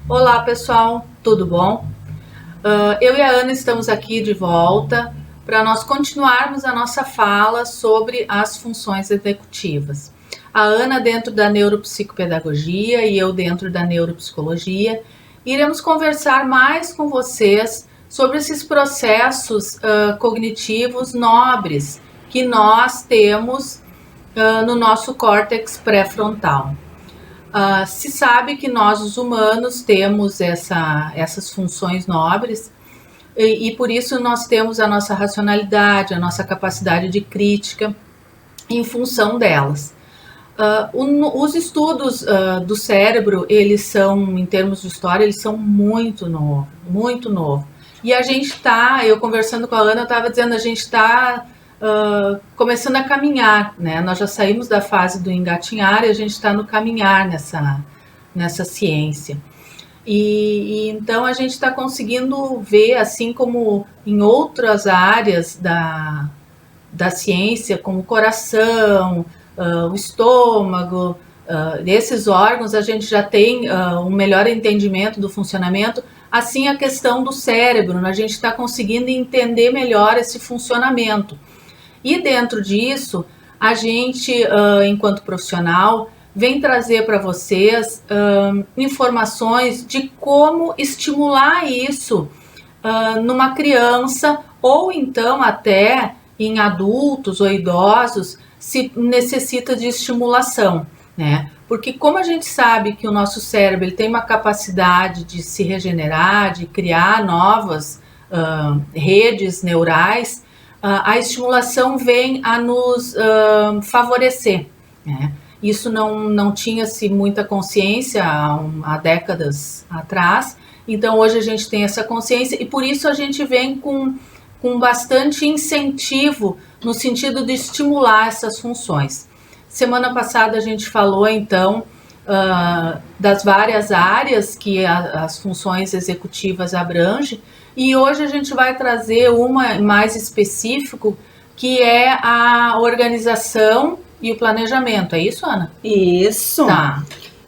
Olá, pessoal, tudo bom? Eu e a Ana estamos aqui de volta para nós continuarmos a nossa fala sobre as funções executivas. A Ana dentro da neuropsicopedagogia e eu dentro da neuropsicologia. Iremos conversar mais com vocês sobre esses processos cognitivos nobres que nós temos no nosso córtex pré-frontal. Se sabe que nós, os humanos, temos essas funções nobres e por isso nós temos a nossa racionalidade, a nossa capacidade de crítica em função delas. Os estudos do cérebro, eles são, em termos de história, eles são muito novo, muito novo. E a gente está, eu conversando com a Ana, eu estava dizendo, a gente está começando a caminhar, né? Nós já saímos da fase do engatinhar e a gente está no caminhar nessa ciência. E então a gente está conseguindo ver, assim como em outras áreas da ciência, como o coração, o estômago, desses órgãos, a gente já tem um melhor entendimento do funcionamento. Assim, a questão do cérebro, a gente está conseguindo entender melhor esse funcionamento. E dentro disso, a gente, enquanto profissional, vem trazer para vocês informações de como estimular isso numa criança ou então até em adultos ou idosos se necessita de estimulação, né? Porque como a gente sabe que o nosso cérebro ele tem uma capacidade de se regenerar, de criar novas redes neurais, a estimulação vem a nos favorecer, né? Isso não tinha-se muita consciência há décadas atrás, então hoje a gente tem essa consciência e por isso a gente vem com bastante incentivo no sentido de estimular essas funções. Semana passada a gente falou então das várias áreas que as funções executivas abrangem e hoje a gente vai trazer uma mais específico que é a organização e o planejamento. É isso, Ana? Isso. Tá.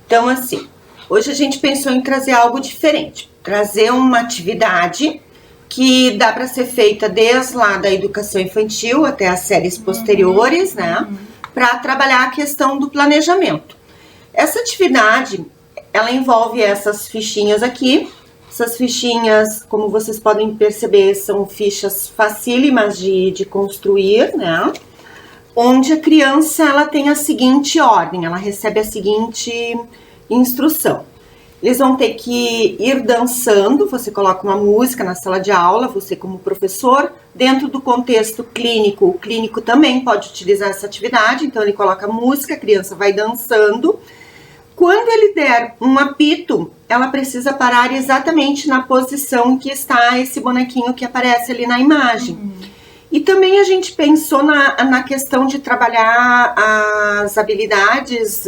Então, assim, hoje a gente pensou em trazer algo diferente. Trazer uma atividade que dá para ser feita desde lá da educação infantil até as séries posteriores, né? Para trabalhar a questão do planejamento. Essa atividade, ela envolve essas fichinhas aqui. Essas fichinhas, como vocês podem perceber, são fichas facílimas de construir, né? Onde a criança ela tem a seguinte ordem, ela recebe a seguinte instrução. Eles vão ter que ir dançando, você coloca uma música na sala de aula, você como professor, dentro do contexto clínico, o clínico também pode utilizar essa atividade, então ele coloca música, a criança vai dançando. Quando ele der um apito, ela precisa parar exatamente na posição que está esse bonequinho que aparece ali na imagem. E também a gente pensou na questão de trabalhar as habilidades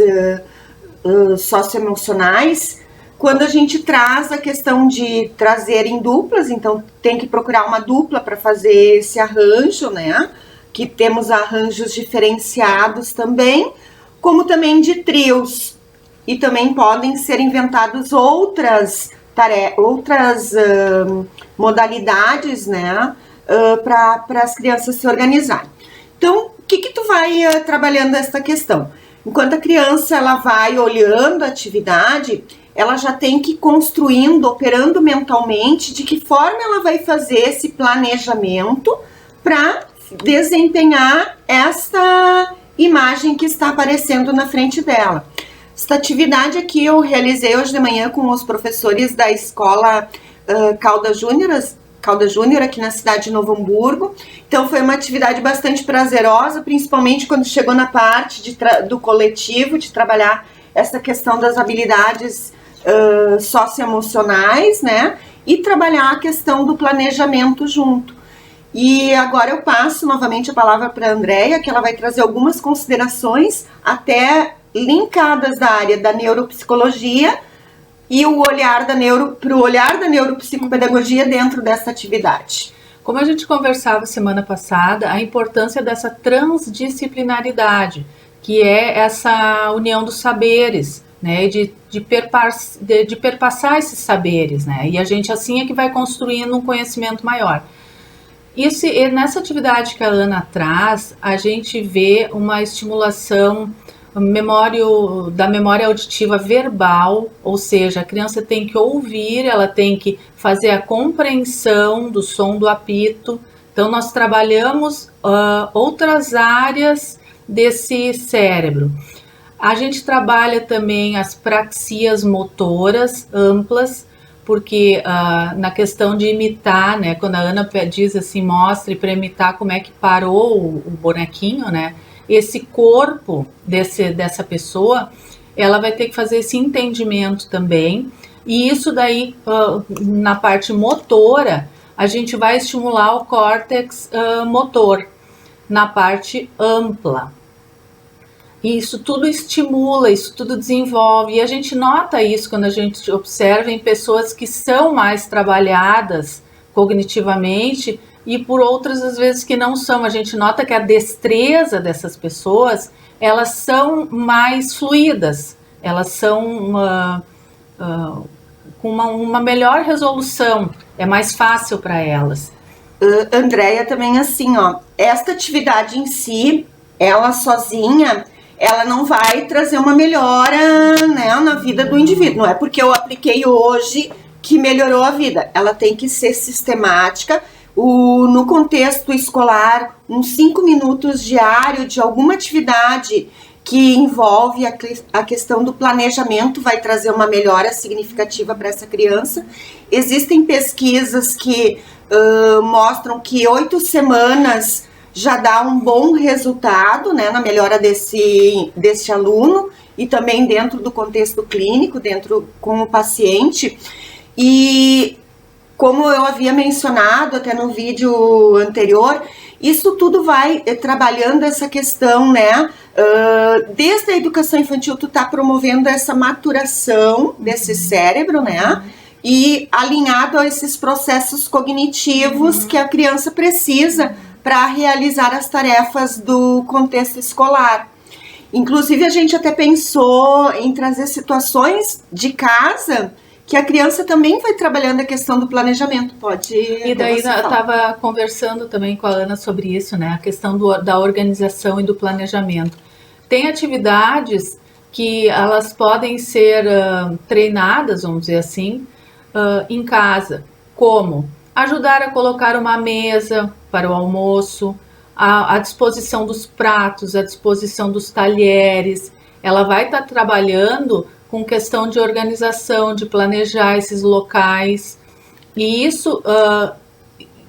socioemocionais, quando a gente traz a questão de trazer em duplas, então tem que procurar uma dupla para fazer esse arranjo, né? Que temos arranjos diferenciados também, como também de trios. E também podem ser inventados outras modalidades, né? Para as crianças se organizarem. Então, o que tu vai trabalhando essa questão? Enquanto a criança ela vai olhando a atividade, ela já tem que ir construindo, operando mentalmente, de que forma ela vai fazer esse planejamento para desempenhar esta imagem que está aparecendo na frente dela. Esta atividade aqui eu realizei hoje de manhã com os professores da escola Caldas Júnior, aqui na cidade de Novo Hamburgo. Então foi uma atividade bastante prazerosa, principalmente quando chegou na parte do coletivo, de trabalhar essa questão das habilidades socioemocionais, né? E trabalhar a questão do planejamento junto. E agora eu passo novamente a palavra para a Andréia, que ela vai trazer algumas considerações até linkadas da área da neuropsicologia e o olhar para o olhar da neuropsicopedagogia dentro dessa atividade. Como a gente conversava semana passada, a importância dessa transdisciplinaridade, que é essa união dos saberes, né, e de perpassar esses saberes, né, e a gente assim é que vai construindo um conhecimento maior. Isso, e nessa atividade que a Ana traz, a gente vê uma estimulação da memória auditiva verbal, ou seja, a criança tem que ouvir, ela tem que fazer a compreensão do som do apito. Então, nós trabalhamos outras áreas desse cérebro. A gente trabalha também as praxias motoras amplas, porque na questão de imitar, né, quando a Ana diz assim, mostre para imitar como é que parou o bonequinho, né, esse corpo dessa pessoa, ela vai ter que fazer esse entendimento também, e isso daí, na parte motora, a gente vai estimular o córtex motor, na parte ampla. E isso tudo estimula, isso tudo desenvolve, e a gente nota isso quando a gente observa em pessoas que são mais trabalhadas cognitivamente e por outras às vezes que não são. A gente nota que a destreza dessas pessoas, elas são mais fluidas, elas são com uma melhor resolução, é mais fácil para elas. Andréia, também assim, ó, esta atividade em si, ela sozinha, ela não vai trazer uma melhora, né, na vida do indivíduo. Não é porque eu apliquei hoje que melhorou a vida. Ela tem que ser sistemática. No contexto escolar, uns 5 minutos diário de alguma atividade que envolve a questão do planejamento vai trazer uma melhora significativa para essa criança. Existem pesquisas que mostram que 8 semanas já dá um bom resultado, né, na melhora desse aluno e também dentro do contexto clínico, dentro com o paciente. E como eu havia mencionado até no vídeo anterior, isso tudo vai trabalhando essa questão, né, desde a educação infantil tu tá promovendo essa maturação desse cérebro, né, e alinhado a esses processos cognitivos que a criança precisa para realizar as tarefas do contexto escolar. Inclusive, a gente até pensou em trazer situações de casa que a criança também vai trabalhando a questão do planejamento. Pode. E daí eu estava conversando também com a Ana sobre isso, né? A questão da organização e do planejamento. Tem atividades que elas podem ser treinadas, vamos dizer assim, em casa. Como? Ajudar a colocar uma mesa para o almoço, a disposição dos pratos, a disposição dos talheres. Ela vai estar trabalhando com questão de organização, de planejar esses locais. E isso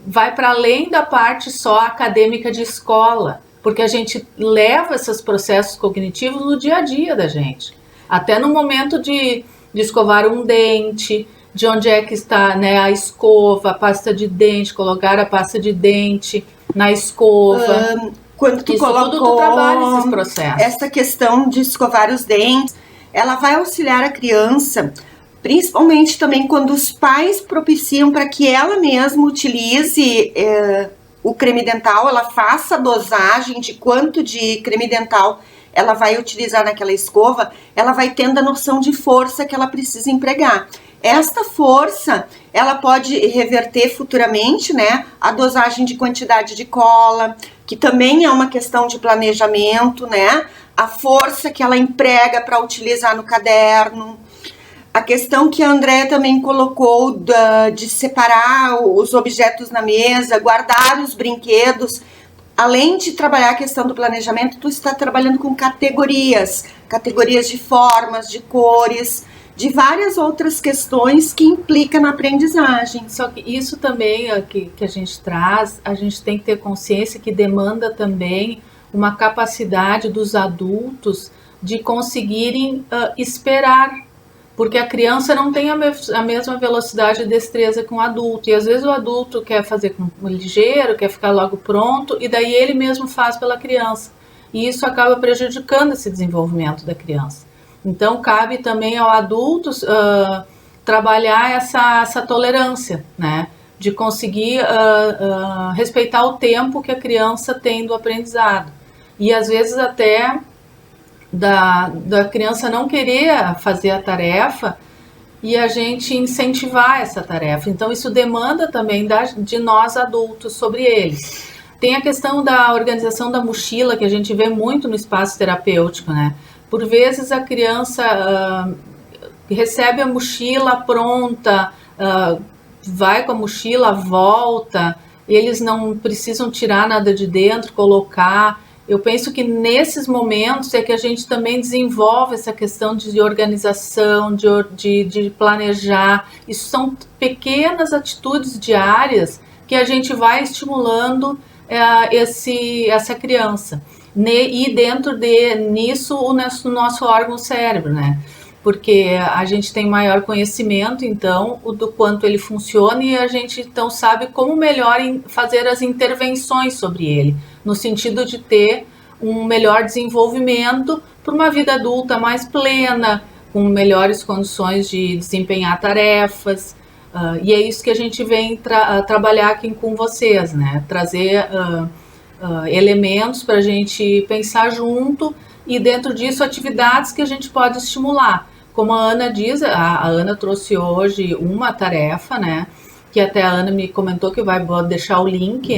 vai para além da parte só acadêmica de escola, porque a gente leva esses processos cognitivos no dia a dia da gente. Até no momento de escovar um dente, de onde é que está, né, a escova, a pasta de dente, colocar a pasta de dente na escova. Quando tu isso colocou tudo tu trabalha esses processos. Essa questão de escovar os dentes, ela vai auxiliar a criança, principalmente também quando os pais propiciam para que ela mesma utilize o creme dental, ela faça a dosagem de quanto de creme dental ela vai utilizar naquela escova, ela vai tendo a noção de força que ela precisa empregar. Esta força, ela pode reverter futuramente, né, a dosagem de quantidade de cola, que também é uma questão de planejamento, né, a força que ela emprega para utilizar no caderno. A questão que a Andréia também colocou de separar os objetos na mesa, guardar os brinquedos. Além de trabalhar a questão do planejamento, tu está trabalhando com categorias de formas, de cores, de várias outras questões que implicam na aprendizagem. Só que isso também que a gente traz, a gente tem que ter consciência que demanda também uma capacidade dos adultos de conseguirem esperar, porque a criança não tem a mesma velocidade e destreza que um adulto, e às vezes o adulto quer fazer com ligeiro, quer ficar logo pronto, e daí ele mesmo faz pela criança, e isso acaba prejudicando esse desenvolvimento da criança. Então cabe também ao adulto trabalhar essa tolerância, né, de conseguir respeitar o tempo que a criança tem do aprendizado, e às vezes até da criança não querer fazer a tarefa e a gente incentivar essa tarefa. Então, isso demanda também de nós adultos sobre eles. Tem a questão da organização da mochila, que a gente vê muito no espaço terapêutico, né? Por vezes a criança recebe a mochila pronta, vai com a mochila, volta, eles não precisam tirar nada de dentro, colocar. Eu penso que nesses momentos é que a gente também desenvolve essa questão de organização, de planejar. Isso são pequenas atitudes diárias que a gente vai estimulando essa criança. E dentro nisso o nosso órgão cérebro, né? Porque a gente tem maior conhecimento, então, do quanto ele funciona e a gente, então, sabe como melhor fazer as intervenções sobre ele, no sentido de ter um melhor desenvolvimento para uma vida adulta mais plena, com melhores condições de desempenhar tarefas, e é isso que a gente vem trabalhar aqui com vocês, né? Trazer elementos para a gente pensar junto e dentro disso atividades que a gente pode estimular. Como a Ana diz, a Ana trouxe hoje uma tarefa, né? Que até a Ana me comentou que vai deixar o link,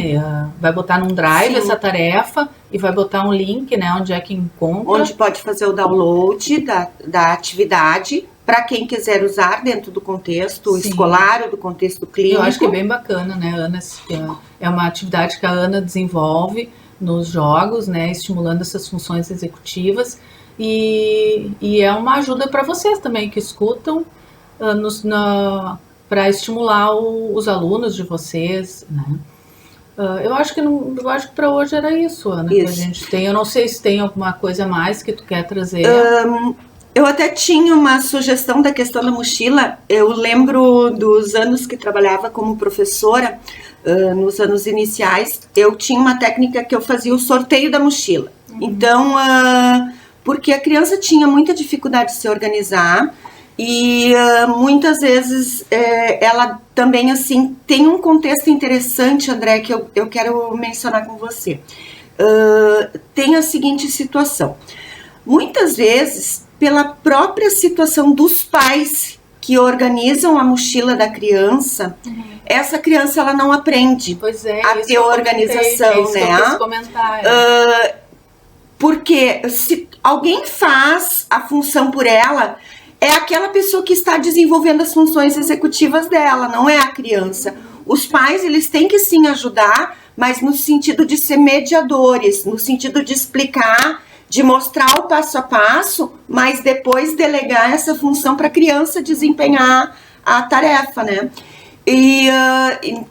vai botar num drive Sim. essa tarefa e vai botar um link, né? Onde é que encontra. Onde pode fazer o download da atividade para quem quiser usar dentro do contexto Sim. escolar ou do contexto clínico. Eu acho que é bem bacana, né, Ana? É uma atividade que a Ana desenvolve nos jogos, né? Estimulando essas funções executivas. E é uma ajuda para vocês também que escutam para estimular os alunos de vocês, né? Eu acho que para hoje era isso, Ana, isso. Que a gente tem. Eu não sei se tem alguma coisa a mais que tu quer trazer. Eu até tinha uma sugestão da questão da mochila. Eu lembro dos anos que trabalhava como professora, nos anos iniciais, eu tinha uma técnica que eu fazia o sorteio da mochila. Então, porque a criança tinha muita dificuldade de se organizar e muitas vezes ela também, assim, tem um contexto interessante, André, que eu quero mencionar com você. Tem a seguinte situação. Muitas vezes, pela própria situação dos pais que organizam a mochila da criança, essa criança ela não aprende a ter organização, né? Porque se alguém faz a função por ela, é aquela pessoa que está desenvolvendo as funções executivas dela, não é a criança. Os pais, eles têm que sim ajudar, mas no sentido de ser mediadores, no sentido de explicar, de mostrar o passo a passo, mas depois delegar essa função para a criança desempenhar a tarefa, né? E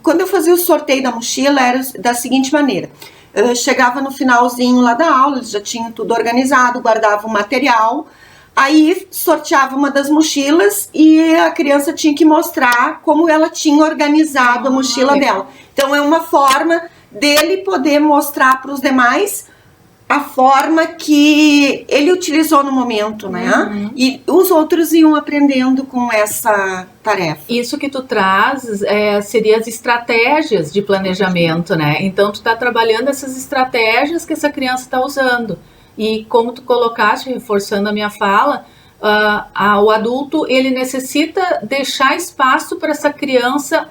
quando eu fazia o sorteio da mochila, era da seguinte maneira. Eu chegava no finalzinho lá da aula, eles já tinham tudo organizado, guardava o material, aí sorteava uma das mochilas e a criança tinha que mostrar como ela tinha organizado a mochila dela. Então é uma forma dele poder mostrar para os demais a forma que ele utilizou no momento, né? E os outros iam aprendendo com essa tarefa. Isso que tu traz seria as estratégias de planejamento, né? Então tu está trabalhando essas estratégias que essa criança está usando. E como tu colocaste, reforçando a minha fala, o adulto ele necessita deixar espaço para essa criança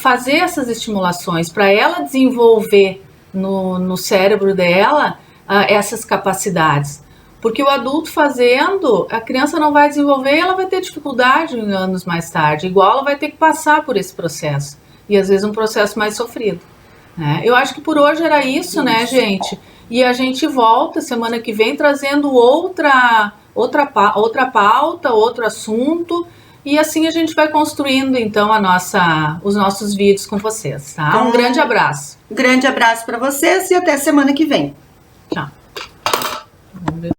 fazer essas estimulações, para ela desenvolver no cérebro dela essas capacidades, porque o adulto fazendo, a criança não vai desenvolver, ela vai ter dificuldade em anos mais tarde, igual ela vai ter que passar por esse processo, e às vezes um processo mais sofrido, né? Eu acho que por hoje era isso, né, gente? E a gente volta semana que vem trazendo outra pauta, outro assunto, e assim a gente vai construindo então os nossos vídeos com vocês, tá? Um grande abraço. Um grande abraço para vocês e até semana que vem. Tchau. Vamos ver.